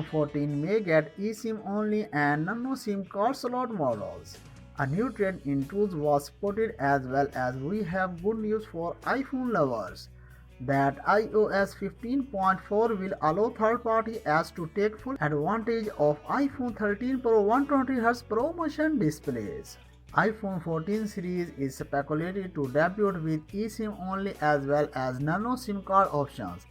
iPhone 14 may get eSIM only and Nano-SIM Card Slot Models. A new trend in tools was spotted, as well as we have good news for iPhone lovers that iOS 15.4 will allow third-party apps to take full advantage of iPhone 13 Pro 120Hz Promotion Displays. iPhone 14 series is speculated to debut with eSIM only as well as Nano SIM card options.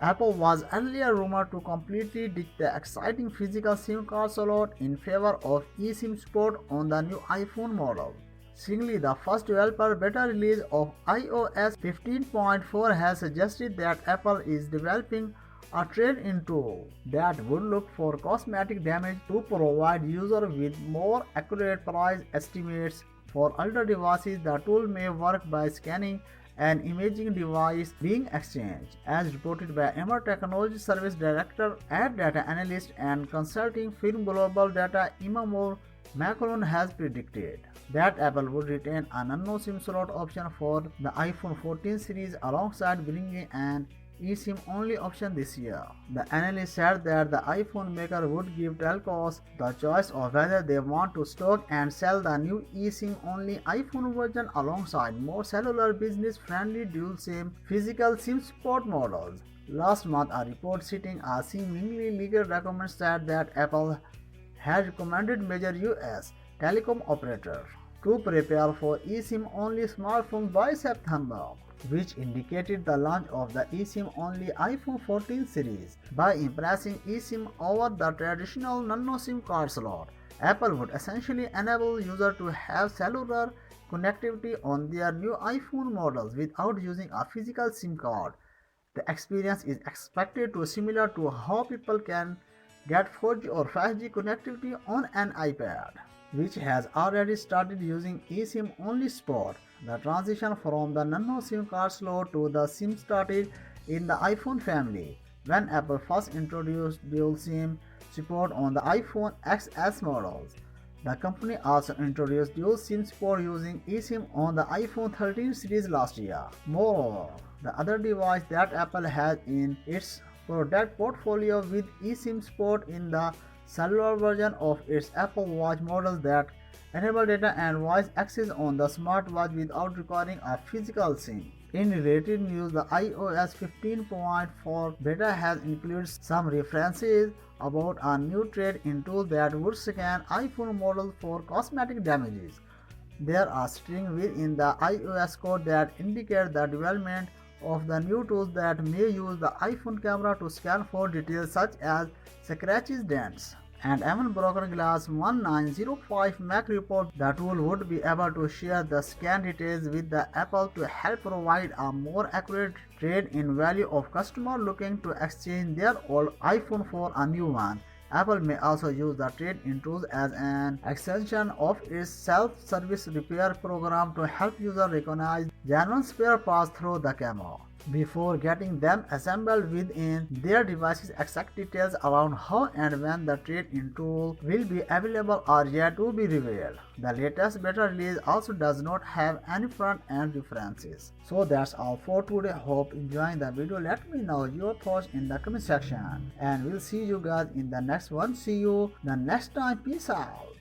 Apple was earlier rumored to completely ditch the exciting physical SIM card slot in favor of eSIM support on the new iPhone model. Singly, the first developer beta release of iOS 15.4 has suggested that Apple is developing a trade-in tool that would look for cosmetic damage to provide users with more accurate price estimates. For older devices, the tool may work by scanning an imaging device being exchanged, as reported by Emmer Technology Service Director at Data Analyst and Consulting firm Global Data Imamur Macron has predicted that Apple would retain a Nano SIM slot option for the iPhone 14 series alongside bringing an eSIM only option this year. The analyst said that the iPhone maker would give telcos the choice of whether they want to stock and sell the new eSIM only iPhone version alongside more cellular business friendly dual SIM physical SIM support models. Last month, a report citing a seemingly legal document said that Apple had recommended major US telecom operators to prepare for eSIM only smartphones by September, which indicated the launch of the eSIM only iPhone 14 series. By impressing eSIM over the traditional Nano SIM card slot, Apple would essentially enable users to have cellular connectivity on their new iPhone models without using a physical SIM card. The experience is expected to be similar to how people can get 4G or 5G connectivity on an iPad, which has already started using eSIM only support. The transition from the Nano SIM card slot to the SIM started in the iPhone family, when Apple first introduced dual SIM support on the iPhone XS models. The company also introduced dual SIM support using eSIM on the iPhone 13 series last year. Moreover, the other device that Apple has in its product portfolio with eSIM support in the cellular version of its Apple Watch models that enable data and voice access on the smartwatch without requiring a physical SIM. In related news, the iOS 15.4 beta has included some references about a new trade-in tool that would scan iPhone models for cosmetic damages. There are strings within the iOS code that indicate the development of the new tools that may use the iPhone camera to scan for details such as scratches, dents, and even broken glass. 1905 Mac report the tool would be able to share the scan details with the Apple to help provide a more accurate trade-in value of customers looking to exchange their old iPhone for a new one. Apple may also use the trade-in tools as an extension of its self-service repair program to help users recognize genuine spare parts through the camera before getting them assembled within their devices. Exact details around how and when the trade-in tool will be available are yet to be revealed. The latest beta release also does not have any front-end references. So that's all for today. Hope enjoying the video. Let me know your thoughts in the comment section, and we'll see you guys in the next one. See you the next time. Peace out.